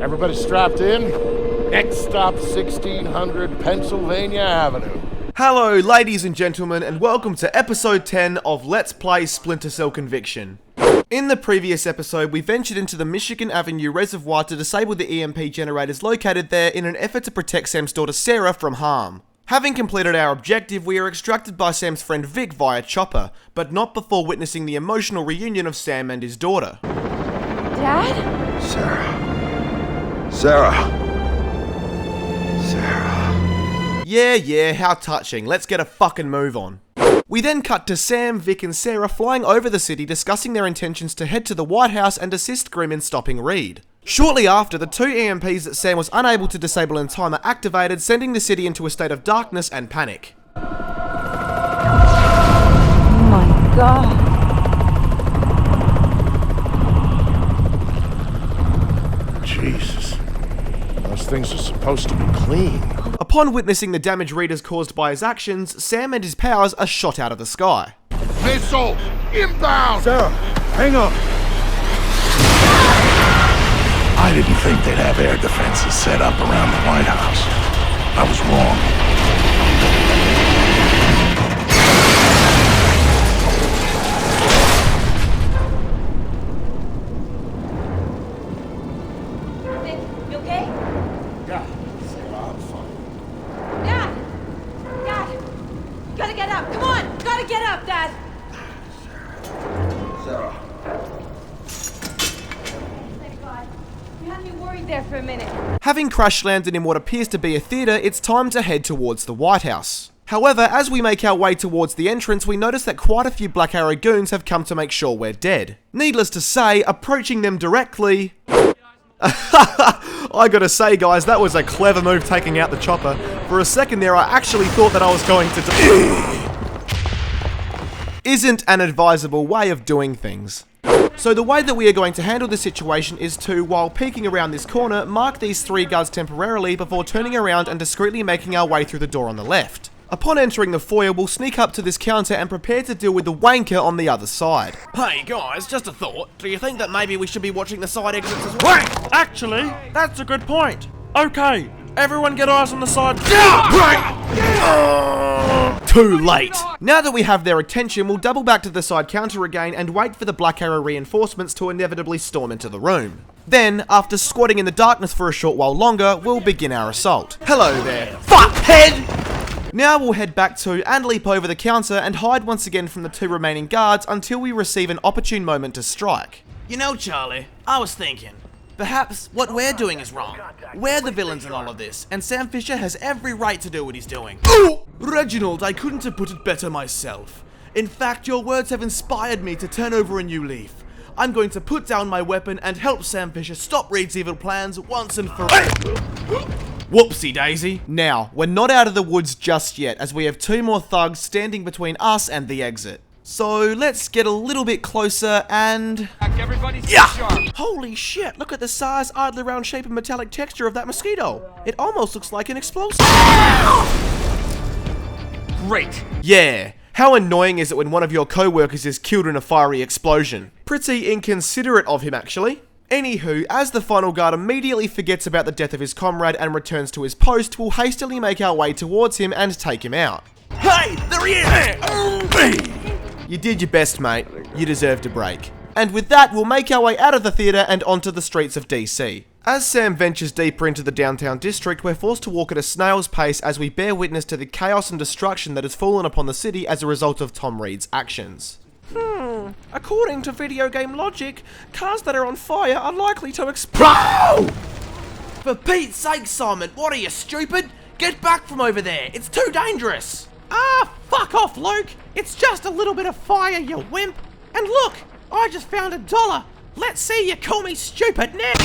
Everybody strapped in? Next stop, 1600 Pennsylvania Avenue. Hello, ladies and gentlemen, and welcome to episode 10 of Let's Play Splinter Cell Conviction. In the previous episode, we ventured into the Michigan Avenue Reservoir to disable the EMP generators located there in an effort to protect Sam's daughter Sarah from harm. Having completed our objective, we are extracted by Sam's friend Vic via chopper, but not before witnessing the emotional reunion of Sam and his daughter. Dad? Sarah. Yeah, how touching. Let's get a fucking move on. We then cut to Sam, Vic and Sarah flying over the city discussing their intentions to head to the White House and assist Grimm in stopping Reed. Shortly after, the two EMPs that Sam was unable to disable in time are activated, sending the city into a state of darkness and panic. Oh my god. Jesus. Those things are supposed to be clean. Upon witnessing the damage Reed has caused by his actions, Sam and his powers are shot out of the sky. Missiles! Inbound! Sarah, hang on. I didn't think they'd have air defenses set up around the White House. I was wrong. Vic, you okay? Yeah, Sarah, I'm fine. Dad! Dad! Gotta get up, come on! Gotta get up, Dad! Sarah. Thank God. You had me worried there for a minute. Having crash landed in what appears to be a theatre, it's time to head towards the White House. However, as we make our way towards the entrance, we notice that quite a few Black Arrow goons have come to make sure we're dead. Needless to say, approaching them directly... I gotta say guys, that was a clever move taking out the chopper. For a second there, I actually thought that I was going to Isn't an advisable way of doing things. So the way that we are going to handle the situation is to, while peeking around this corner, mark these three guards temporarily before turning around and discreetly making our way through the door on the left. Upon entering the foyer, we'll sneak up to this counter and prepare to deal with the wanker on the other side. Hey guys, just a thought. Do you think that maybe we should be watching the side exits as well? Wait! Actually, that's a good point. Okay, everyone get eyes on the side. Too late! Now that we have their attention, we'll double back to the side counter again and wait for the Black Arrow reinforcements to inevitably storm into the room. Then, after squatting in the darkness for a short while longer, we'll begin our assault. Hello there, fuckhead! Now we'll head back to and leap over the counter and hide once again from the two remaining guards until we receive an opportune moment to strike. You know, Charlie, I was thinking, perhaps what we're doing is wrong. We're the villains in all of this, and Sam Fisher has every right to do what he's doing. Ooh! Reginald, I couldn't have put it better myself. In fact, your words have inspired me to turn over a new leaf. I'm going to put down my weapon and help Sam Fisher stop Reed's evil plans once and for all. Whoopsie daisy. Now, we're not out of the woods just yet, as we have two more thugs standing between us and the exit. So let's get a little bit closer and... Holy shit, look at the size, idly round shape and metallic texture of that mosquito. It almost looks like an explosive. Great. Yeah. How annoying is it when one of your co-workers is killed in a fiery explosion? Pretty inconsiderate of him, actually. Anywho, as the final guard immediately forgets about the death of his comrade and returns to his post, we'll hastily make our way towards him and take him out. Hey, there he is! You did your best, mate. You deserved a break. And with that, we'll make our way out of the theatre and onto the streets of DC. As Sam ventures deeper into the downtown district, we're forced to walk at a snail's pace as we bear witness to the chaos and destruction that has fallen upon the city as a result of Tom Reed's actions. According to video game logic, cars that are on fire are likely to explode. For Pete's sake, Simon, what are you, stupid? Get back from over there, it's too dangerous. Ah, fuck off, Luke. It's just a little bit of fire, you wimp. And look, I just found $1. Let's see you call me stupid next.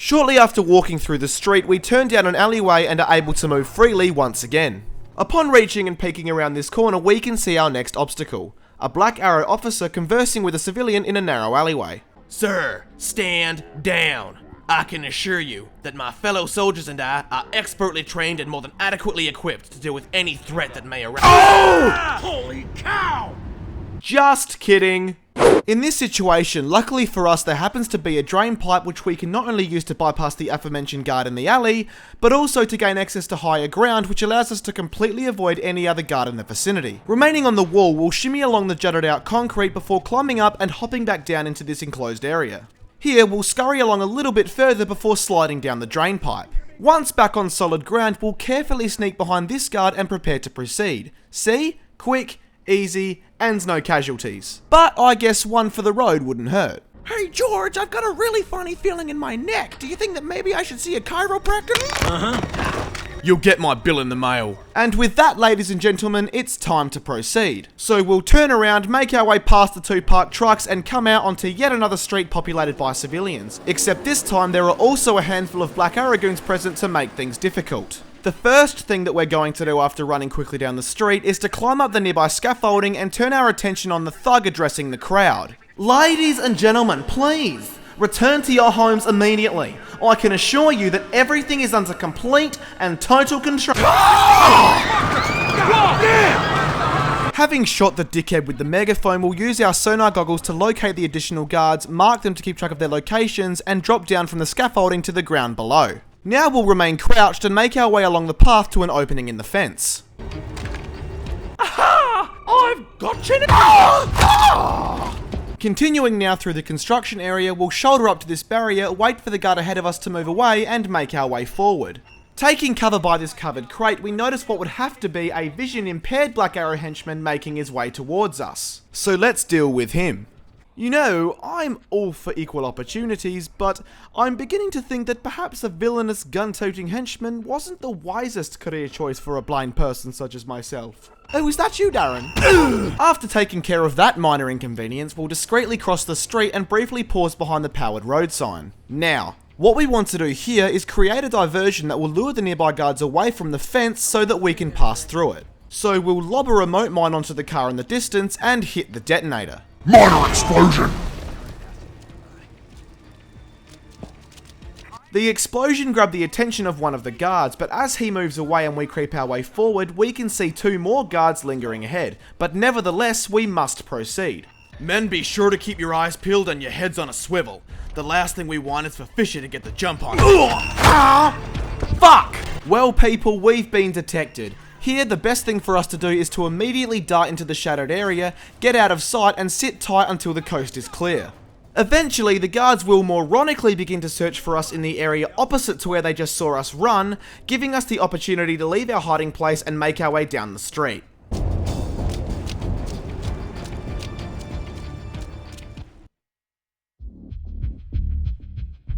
Shortly after walking through the street, we turn down an alleyway and are able to move freely once again. Upon reaching and peeking around this corner, we can see our next obstacle. A Black Arrow officer conversing with a civilian in a narrow alleyway. Sir, stand down. I can assure you that my fellow soldiers and I are expertly trained and more than adequately equipped to deal with any threat that may arise. Oh! Holy cow! Just kidding. In this situation, luckily for us, there happens to be a drain pipe which we can not only use to bypass the aforementioned guard in the alley, but also to gain access to higher ground, which allows us to completely avoid any other guard in the vicinity. Remaining on the wall, we'll shimmy along the jutted out concrete before climbing up and hopping back down into this enclosed area. Here, we'll scurry along a little bit further before sliding down the drain pipe. Once back on solid ground, we'll carefully sneak behind this guard and prepare to proceed. See? Quick, easy, and no casualties. But I guess one for the road wouldn't hurt. Hey George, I've got a really funny feeling in my neck. Do you think that maybe I should see a chiropractor? You'll get my bill in the mail. And with that, ladies and gentlemen, it's time to proceed. So we'll turn around, make our way past the two parked trucks, and come out onto yet another street populated by civilians. Except this time, there are also a handful of Black Arrow goons present to make things difficult. The first thing that we're going to do after running quickly down the street is to climb up the nearby scaffolding and turn our attention on the thug addressing the crowd. Ladies and gentlemen, please, return to your homes immediately. I can assure you that everything is under complete and total control. Having shot the dickhead with the megaphone, we'll use our sonar goggles to locate the additional guards, mark them to keep track of their locations, and drop down from the scaffolding to the ground below. Now we'll remain crouched and make our way along the path to an opening in the fence. Aha! I've got you! Continuing now through the construction area, we'll shoulder up to this barrier, wait for the guard ahead of us to move away, and make our way forward. Taking cover by this covered crate, we notice what would have to be a vision-impaired Black Arrow henchman making his way towards us. So let's deal with him. You know, I'm all for equal opportunities, but I'm beginning to think that perhaps a villainous gun-toting henchman wasn't the wisest career choice for a blind person such as myself. Oh, is that you, Darren? After taking care of that minor inconvenience, we'll discreetly cross the street and briefly pause behind the powered road sign. Now, what we want to do here is create a diversion that will lure the nearby guards away from the fence so that we can pass through it. So we'll lob a remote mine onto the car in the distance and hit the detonator. Minor explosion! The explosion grabbed the attention of one of the guards, but as he moves away and we creep our way forward, we can see two more guards lingering ahead. But nevertheless, we must proceed. Men, be sure to keep your eyes peeled and your heads on a swivel. The last thing we want is for Fisher to get the jump on us. Fuck! Well, people, we've been detected. Here, the best thing for us to do is to immediately dart into the shadowed area, get out of sight, and sit tight until the coast is clear. Eventually, the guards will moronically begin to search for us in the area opposite to where they just saw us run, giving us the opportunity to leave our hiding place and make our way down the street.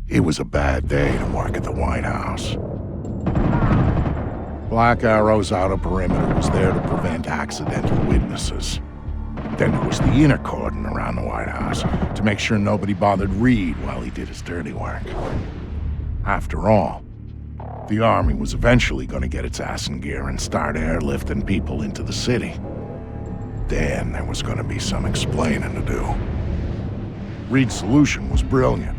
It was a bad day to work at the White House. Black Arrow's outer perimeter was there to prevent accidental witnesses. Then there was the inner cordon around the White House to make sure nobody bothered Reed while he did his dirty work. After all, the army was eventually going to get its ass in gear and start airlifting people into the city. Then there was going to be some explaining to do. Reed's solution was brilliant.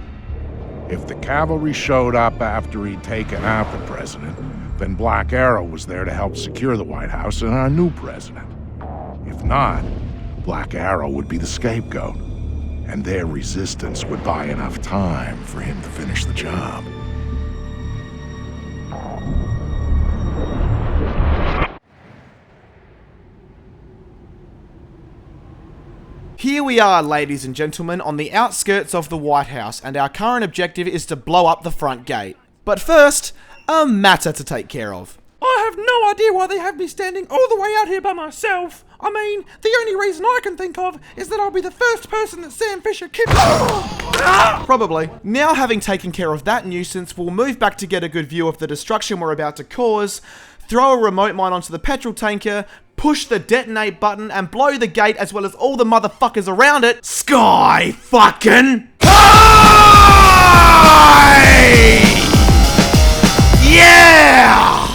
If the cavalry showed up after he'd taken out the president, then Black Arrow was there to help secure the White House and our new president. If not, Black Arrow would be the scapegoat, and their resistance would buy enough time for him to finish the job. Here we are, ladies and gentlemen, on the outskirts of the White House, and our current objective is to blow up the front gate. But first, a matter to take care of. I have no idea why they have me standing all the way out here by myself. I mean, the only reason I can think of is that I'll be the first person that Sam Fisher kidnaps. Probably. Now, having taken care of that nuisance, we'll move back to get a good view of the destruction we're about to cause, throw a remote mine onto the petrol tanker, push the detonate button, and blow the gate as well as all the motherfuckers around it. Sky fucking high! Yeah!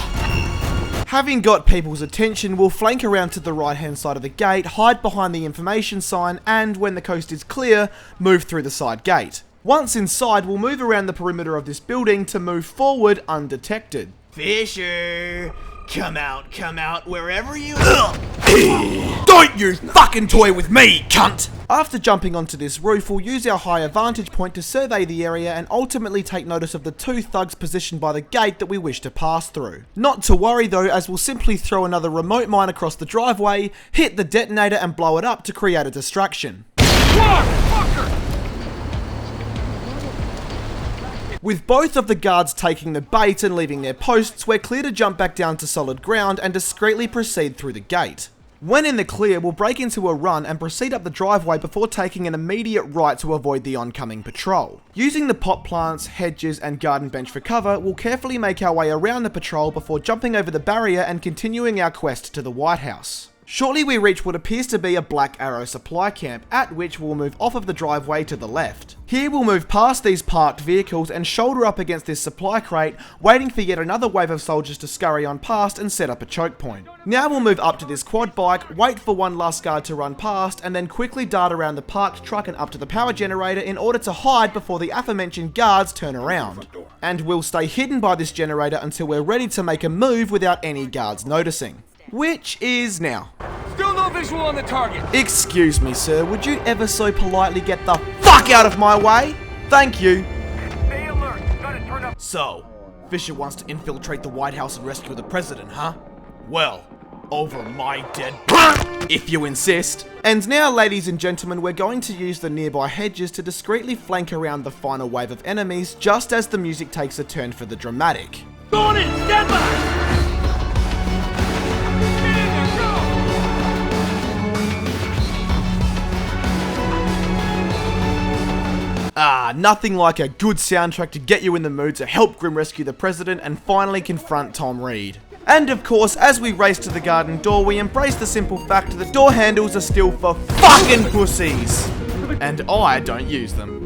Having got people's attention, we'll flank around to the right hand side of the gate, hide behind the information sign, and when the coast is clear, move through the side gate. Once inside, we'll move around the perimeter of this building to move forward undetected. Fisher, come out, wherever you Don't you fucking toy with me, cunt! After jumping onto this roof, we'll use our higher vantage point to survey the area and ultimately take notice of the two thugs positioned by the gate that we wish to pass through. Not to worry though, as we'll simply throw another remote mine across the driveway, hit the detonator and blow it up to create a distraction. With both of the guards taking the bait and leaving their posts, we're clear to jump back down to solid ground and discreetly proceed through the gate. When in the clear, we'll break into a run and proceed up the driveway before taking an immediate right to avoid the oncoming patrol. Using the pot plants, hedges and garden bench for cover, we'll carefully make our way around the patrol before jumping over the barrier and continuing our quest to the White House. Shortly we reach what appears to be a Black Arrow supply camp, at which we'll move off of the driveway to the left. Here we'll move past these parked vehicles and shoulder up against this supply crate, waiting for yet another wave of soldiers to scurry on past and set up a choke point. Now we'll move up to this quad bike, wait for one last guard to run past, and then quickly dart around the parked truck and up to the power generator in order to hide before the aforementioned guards turn around. And we'll stay hidden by this generator until we're ready to make a move without any guards noticing. Which is now. Still no visual on the target. Excuse me, sir, would you ever so politely get the fuck out of my way? Thank you. Stay alert. Gotta turn up. So, Fisher wants to infiltrate the White House and rescue the president, huh? Well, over my dead if you insist. And now, ladies and gentlemen, we're going to use the nearby hedges to discreetly flank around the final wave of enemies just as the music takes a turn for the dramatic. Go on in. Stand by. Nothing like a good soundtrack to get you in the mood to help Grim rescue the president and finally confront Tom Reed. And of course, as we race to the garden door, we embrace the simple fact that the door handles are still for fucking pussies. And I don't use them.